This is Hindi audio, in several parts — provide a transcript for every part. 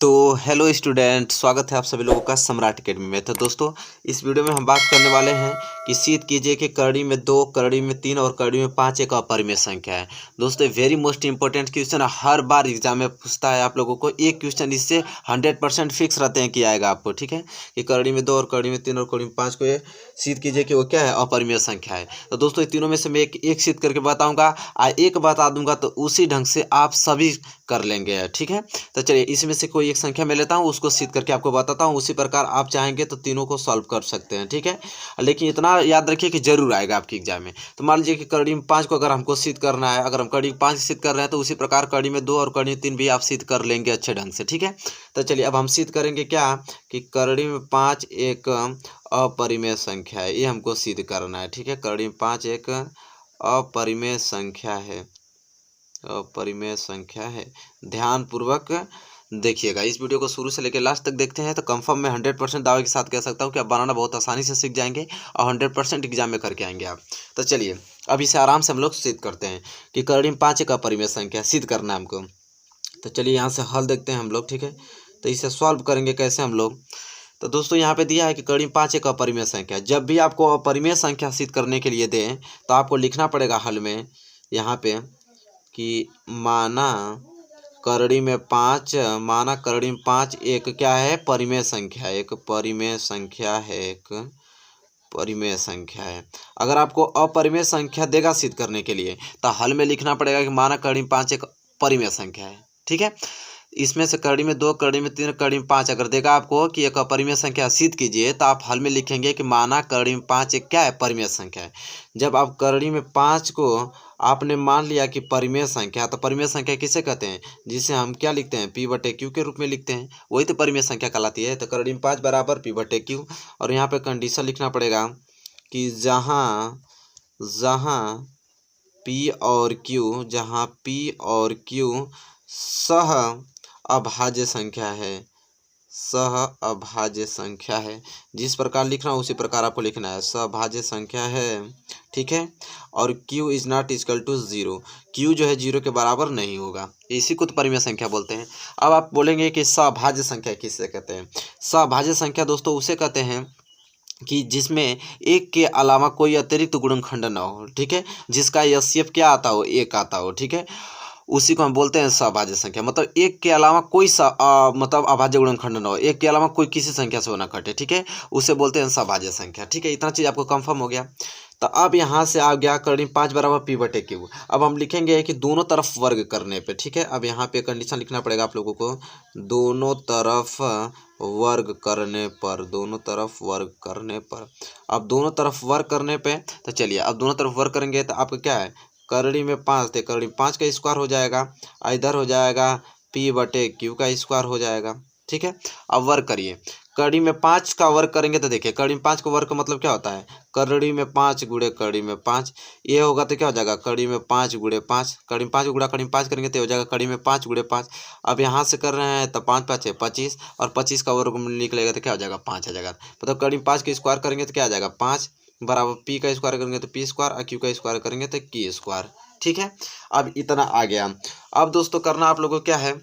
तो हेलो स्टूडेंट, स्वागत है आप सभी लोगों का सम्राट अकेडमी में। तो दोस्तों, इस वीडियो में हम बात करने वाले हैं कि सिद्ध कीजिए कि करड़ी में 2, करड़ी में 3 और करड़ी में 5 एक अपरिमेय संख्या है। दोस्तों, वेरी मोस्ट इंपॉर्टेंट क्वेश्चन हर बार एग्जाम में पूछता है आप लोगों को। एक क्वेश्चन इससे 100% फिक्स रहते हैं कि आएगा आपको, ठीक है, कि करड़ी में 2 और करड़ी में 3 और करड़ी में 5 को ये सिद्ध कीजिए कि वो क्या है, अपरिमेय संख्या है। तो दोस्तों, तीनों में से मैं एक सिद्ध करके बताऊंगा, एक बता दूंगा, तो उसी ढंग से आप सभी कर लेंगे, ठीक है। तो चलिए, इसमें से कोई एक संख्या मैं लेता हूँ, उसको सिद्ध करके आपको बताता हूँ। उसी प्रकार आप चाहेंगे तो तीनों को सॉल्व कर सकते हैं, ठीक है। लेकिन इतना याद रखिए कि जरूर आएगा आपके एग्जाम में। तो मान लीजिए कि करड़ी में 5 को अगर हमको सिद्ध करना है, अगर हम करड़ी में 5 सिद्ध कर रहे हैं, तो उसी प्रकार करड़ी में 2 और करड़ी में 3 भी आप सिद्ध कर लेंगे अच्छे ढंग से, ठीक है। तो चलिए, अब हम सिद्ध करेंगे क्या कि करड़ी में 5 एक अपरिमेय संख्या है। ये हमको सिद्ध करना है, ठीक है। करड़ी में 5 एक अपरिमेय संख्या है, अपरिमेय संख्या है। ध्यान पूर्वक देखिएगा, इस वीडियो को शुरू से लेकर लास्ट तक देखते हैं तो कंफर्म मैं 100% दावे के साथ कह सकता हूँ कि आप बनाना बहुत आसानी से सीख जाएंगे और 100% एग्जाम में करके आएंगे आप। तो चलिए, अब इसे आराम से हम लोग सिद्ध करते हैं कि करड़ी में 5 एक अपरिमेय संख्या सिद्ध करना है हमको। तो चलिए, यहाँ से हल देखते हैं हम लोग, ठीक है। तो इसे सॉल्व करेंगे कैसे हम लोग। तो दोस्तों, यहाँ पे दिया है कि करड़ी में 5 एक अपरिमेय संख्या। जब भी आपको अपरिमेय संख्या सिद्ध करने के लिए दें तो आपको लिखना पड़ेगा हल में यहाँ पे कि माना करड़ी में 5 एक क्या है, परिमेय संख्या है, एक परिमेय संख्या है, एक परिमेय संख्या है। अगर आपको अपरिमेय संख्या देगा सिद्ध करने के लिए तो हल में लिखना पड़ेगा कि माना करड़ी में 5 एक परिमेय संख्या है, ठीक है। इसमें से करड़ी में 2, करड़ी में 3, करड़ी में 5 अगर देगा आपको कि एक अपरिमेय संख्या सिद्ध कीजिए, तो आप हल में लिखेंगे कि माना करड़ी में 5 एक क्या है, परिमेय संख्या है। जब आप करड़ी में 5 को आपने मान लिया कि परिमेय संख्या, तो परिमेय संख्या किसे कहते हैं, जिसे हम क्या लिखते हैं, P/Q के रूप में लिखते हैं, वही तो परिमेय संख्या कहलाती है। तो करड़ी में 5 बराबर P/Q, और यहाँ पे कंडीशन लिखना पड़ेगा कि जहाँ P और Q सह अभाज्य संख्या है, सह अभाज्य संख्या है। जिस प्रकार लिख रहा हूँ उसी प्रकार आपको लिखना है, सहअभाज्य संख्या है, ठीक है। और Q is not equal to 0, Q जो है 0 के बराबर नहीं होगा, इसी को तो परिमेय संख्या बोलते हैं। अब आप बोलेंगे कि सहअभाज्य संख्या किससे कहते हैं। सहअभाज्य संख्या दोस्तों उसे कहते हैं कि जिसमें एक के अलावा कोई अतिरिक्त गुणनखंड न हो, ठीक है, जिसका एचसीएफ क्या आता हो, 1 आता हो, ठीक है, उसी को हम बोलते हैं सहअभाज्य संख्या। मतलब एक के अलावा कोई मतलब अभाज्य गुणनखंड न हो, एक के अलावा कोई किसी संख्या से होना घटे, ठीक है, उसे बोलते हैं सहअभाज्य संख्या, ठीक है। इतना चीज़ आपको कंफर्म हो गया। तो अब यहाँ से आ गया करड़ी 5 बराबर P/Q। अब हम लिखेंगे कि दोनों तरफ वर्ग करने पे, ठीक है। अब यहाँ पे कंडीशन लिखना पड़ेगा आप लोगों को, दोनों तरफ वर्ग करने पर, दोनों तरफ वर्ग करने पर। अब दोनों तरफ वर्ग करने पे, तो चलिए, अब दोनों तरफ वर्ग करेंगे तो आपका क्या है, करड़ी में 5 थे, करड़ी में 5 का स्क्वायर हो जाएगा, इधर हो जाएगा P/Q का स्क्वायर हो जाएगा, ठीक है। अब वर्ग करिए, करड़ी में 5 का वर्ग करेंगे तो देखिए, करड़ी में 5 का वर्ग का मतलब क्या होता है, करड़ी में 5 गुणे करड़ी में 5, ये होगा तो क्या हो जाएगा, करड़ी में 5 गुणे 5, करड़ी में 5 गुणा करड़ी में 5 करेंगे तो हो जाएगा करड़ी में 5 गुणे 5। अब यहाँ से कर रहे हैं तो 5 5 है 25, और 25 का वर्ग निकलेगा तो क्या हो जाएगा, 5 आ जाएगा। मतलब करड़ी में 5 के स्क्वायर करेंगे तो क्या आ जाएगा, 5 बराबर P का स्क्वायर करेंगे तो P स्क्वायर, और Q का स्क्वायर करेंगे तो Q स्क्वायर, ठीक है। अब इतना आ गया। अब दोस्तों, करना आप लोगों को क्या है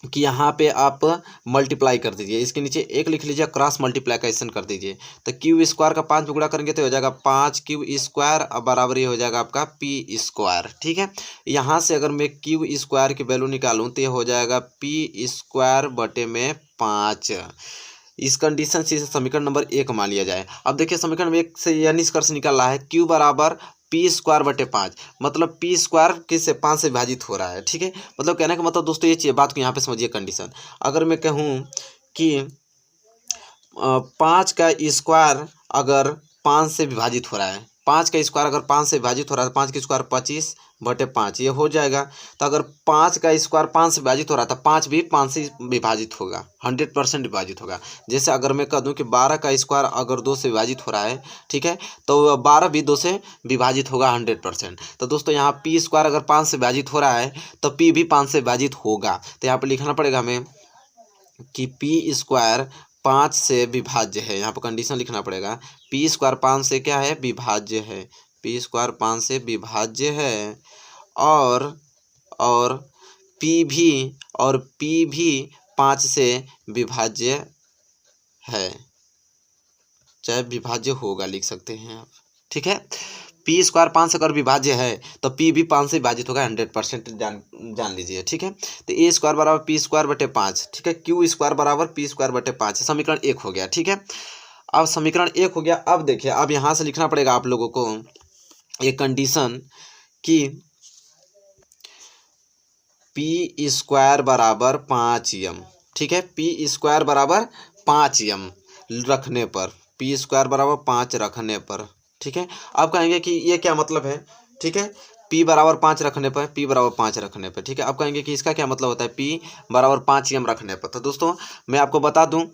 कि यहाँ पे आप मल्टीप्लाई कर दीजिए, इसके नीचे एक लिख लीजिए, क्रॉस मल्टीप्लिकेशन कर दीजिए। तो Q स्क्वायर का 5 गुणा करेंगे तो हो जाएगा 5Q स्क्वायर, अब बराबर ये हो जाएगा आपका P स्क्वायर, ठीक है। यहाँ से अगर मैं Q स्क्वायर की वैल्यू निकालूं तो ये हो जाएगा P स्क्वायर बटे में 5। इस कंडीशन से समीकरण नंबर 1 मान लिया जाए। अब देखिए, समीकरण 1 से यह निष्कर्ष निकल रहा है, Q बराबर P स्क्वायर बटे 5, मतलब P स्क्वायर किससे, 5 से विभाजित हो रहा है, ठीक है। मतलब कहने का मतलब दोस्तों, ये बात को यहाँ पे समझिए कंडीशन। अगर मैं कहूँ कि 5 का स्क्वायर अगर 5 से विभाजित हो रहा है, 5 का स्क्वायर अगर 5 से विभाजित हो रहा है, 5 का स्क्वायर 25 बटे 5 ये हो जाएगा। तो अगर 5 का स्क्वायर 5 से विभाजित हो रहा था, 5 भी 5 से विभाजित होगा, 100% विभाजित होगा। जैसे अगर मैं कह दूं कि 12 का स्क्वायर अगर 2 से विभाजित हो रहा है, ठीक है, तो 12 भी 2 से विभाजित होगा 100%। तो दोस्तों, यहाँ P स्क्वायर अगर 5 से विभाजित हो रहा है तो P भी 5 से विभाजित होगा। तो यहाँ पर लिखना पड़ेगा हमें कि P स्क्वायर 5 से विभाज्य है, यहाँ पर कंडीशन लिखना पड़ेगा, P स्क्वायर 5 से क्या है, विभाज्य है, P स्क्वायर 5 से विभाज्य है, और P भी 5 से विभाज्य है, चाहे विभाज्य होगा लिख सकते हैं आप। ठीक है, पी स्क्वायर 5 से अगर विभाज्य है तो पी भी 5 से विभाजित होगा, 100% जान लीजिए। ठीक है, तो ए स्क्वायर बराबर पी स्क्वायर बटे 5। ठीक है, क्यू स्क्वायर बराबर पी स्क्वायर बटे 5, समीकरण 1 हो गया। ठीक है, अब समीकरण 1 हो गया। अब देखिए, अब यहाँ से लिखना पड़ेगा आप लोगों को एक कंडीशन कि पी स्क्वायर बराबर 5m। ठीक है, पी स्क्वायर बराबर 5m रखने पर, पी स्क्वायर बराबर 5 रखने पर। ठीक है, अब कहेंगे कि ये क्या मतलब है। ठीक है, पी बराबर 5 रखने पर, पी बराबर 5 रखने पर। ठीक है, अब कहेंगे कि इसका क्या मतलब होता है, पी बराबर 5m रखने पर। तो दोस्तों मैं आपको बता दूं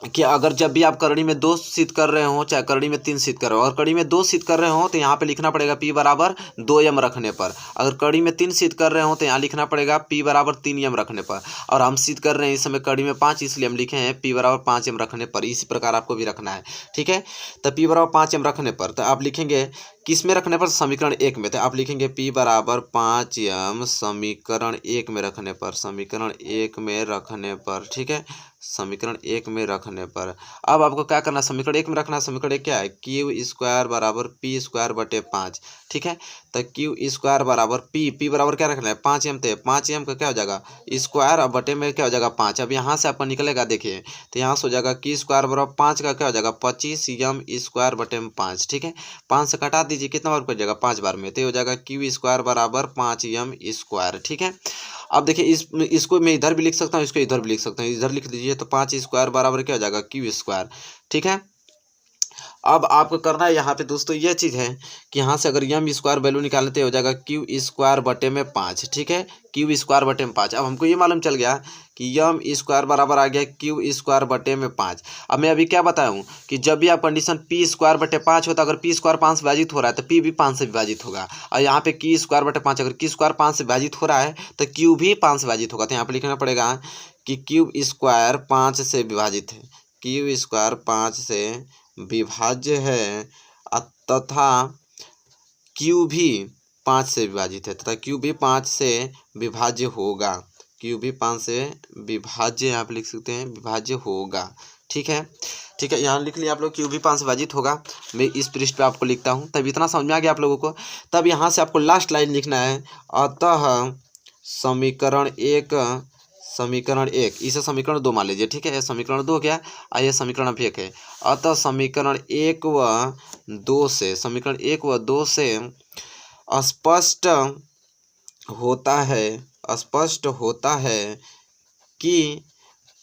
कि अगर जब भी आप करड़ी में 2 सिद्ध कर रहे हो, चाहे करड़ी में 3 सिद्ध कर रहे हो, और कड़ी में 2 सिद्ध कर रहे हो तो यहाँ पे लिखना पड़ेगा p बराबर 2m रखने पर। अगर कड़ी में 3 सिद्ध कर रहे हो तो यहाँ लिखना पड़ेगा p बराबर 3m रखने पर। और हम सिद्ध कर रहे हैं इस समय कड़ी में 5, इसलिए हम लिखे हैं p बराबर 5m रखने पर। इसी प्रकार आपको भी रखना है। ठीक है, तो p बराबर 5m रखने पर तो आप लिखेंगे किस में रखने पर, समीकरण 1 में। तो आप लिखेंगे p बराबर 5m समीकरण 1 में रखने पर, समीकरण 1 में रखने पर। ठीक है, समीकरण 1 में रखने पर। अब आपको क्या करना है, समीकरण 1 में रखना है। समीकरण 1 क्या है, क्यू स्क्वायर बराबर पी स्क्वायर बटे 5। ठीक है, तो क्यू स्क्वायर बराबर पी बराबर क्या रखना है, 5m। तो 5m का क्या हो जाएगा स्क्वायर, अब बटे में क्या हो जाएगा 5। अब यहाँ से आपका निकलेगा, देखिए तो यहाँ से हो जाएगा क्यू स्क्वायर बराबर 5 का क्या हो जाएगा 25m स्क्वायर बटे में 5। ठीक है, 5 से कटा दीजिए, कितना बार कर जाएगा 5 बार में, तो हो जाएगा क्यू स्क्वायर बराबर 5m स्क्वायर। ठीक है, अब देखिए इसको मैं इधर भी लिख सकता हूँ, इसको इधर भी लिख सकता हूँ, इधर लिख दीजिए तो 5 स्क्वायर बराबर क्या हो जाएगा क्यू स्क्वायर। ठीक है, अब आपको करना है यहाँ पे दोस्तों ये चीज़ है कि यहाँ से अगर यम स्क्वायर वैल्यू निकालते तो हो जाएगा क्यू स्क्वायर बटे में 5। ठीक है, क्यू स्क्वायर बटे में 5। अब हमको ये मालूम चल गया कि यम स्क्वायर बराबर आ गया क्यू स्क्वायर बटे में 5। अब मैं अभी क्या बताया हूँ कि जब भी आप कंडीशन पी स्क्वायर बटे 5 होता है, अगर पी स्क्वायर 5 से विभाजित हो रहा है तो पी भी 5 से विभाजित होगा। और यहाँ पे क्यू स्क्वायर बटे 5, अगर क्यू स्क्वायर 5 से विभाजित हो रहा है तो क्यू भी 5 से विभाजित होगा। तो यहाँ पे लिखना पड़ेगा कि क्यू स्क्वायर 5 से विभाजित है, क्यू स्क्वायर 5 से विभाज्य है तथा क्यू भी 5 से विभाजित है, तथा क्यू भी 5 से विभाज्य होगा, क्यू भी 5 से विभाज्य आप लिख सकते हैं, विभाज्य होगा। ठीक है, ठीक है, यहाँ लिख लिया आप लोग, क्यू भी 5 से विभाजित होगा। मैं इस पृष्ठ पे आपको लिखता हूँ, तब इतना समझ में आ गया आप लोगों को। तब यहाँ से आपको लास्ट लाइन लिखना है, अतः समीकरण 1 इसे समीकरण 2 मान लीजिए। ठीक है, समीकरण 2 क्या है, ये समीकरण 1 है। अतः समीकरण 1 व 2 से, समीकरण 1 व 2 से स्पष्ट होता है कि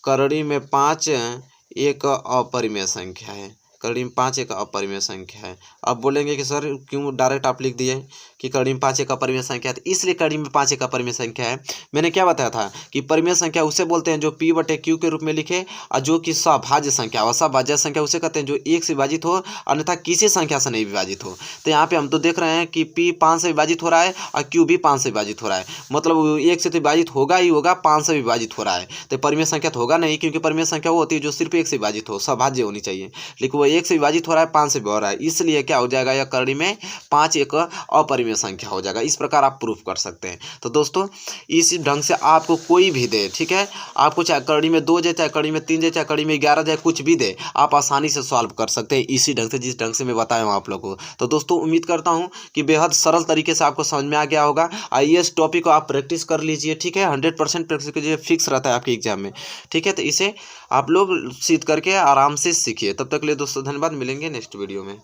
करड़ी में 5 एक अपरिमेय संख्या है, करड़ी में 5 एक अपरिमेय संख्या है। अब बोलेंगे कि सर क्यों डायरेक्ट आप लिख दिए कि करड़ी में 5 एक अपरिमेय संख्या है, तो इसलिए करड़ी में 5 एक अपरिमेय संख्या है। मैंने क्या बताया था कि परिमेय संख्या उसे बोलते हैं जो p बटे q के रूप में लिखे, और जो कि सभाज्य संख्या, और सभाज्य संख्या उसे कहते हैं जो 1 से विभाजित हो, अन्यथा किसी संख्या से नहीं विभाजित हो। तो यहाँ पे हम तो देख रहे हैं कि p 5 से विभाजित हो रहा है और q भी 5 से विभाजित हो रहा है, मतलब 1 से तो विभाजित होगा ही होगा, 5 से विभाजित हो रहा है। तो परिमेय संख्या तो होगा नहीं, क्योंकि परिमेय संख्या वो होती है जो सिर्फ 1 से विभाजित हो, सभाज्य होनी चाहिए, लेकिन वो 1 से विभाजित हो रहा है, 5 से भी हो रहा है, इसलिए क्या हो जाएगा, यह करड़ी में 5 एक अपरिमेय संख्या हो जाएगा। इस प्रकार आप प्रूफ कर सकते हैं। तो दोस्तों इस ढंग से आपको कोई भी दे, ठीक है, आपको चाहे करड़ी में 2 जाए, चाहे करड़ी में 3 जाए, चाहे करड़ी में 11 जाए, कुछ भी दे, आप आसानी से सॉल्व कर सकते हैं इसी ढंग से, जिस ढंग से मैं बताया हूँ आप लोगों को। तो दोस्तों उम्मीद करता हूँ कि बेहद सरल तरीके से आपको समझ में आ गया होगा। आइए इस टॉपिक को आप प्रैक्टिस कर लीजिए। ठीक है, 100% प्रैक्टिस कीजिए, फिक्स रहता है आपके एग्जाम में। ठीक है, तो इसे आप लोग सीख करके आराम से सीखिए। तब तक के लिए दोस्तों धन्यवाद, मिलेंगे नेक्स्ट वीडियो में।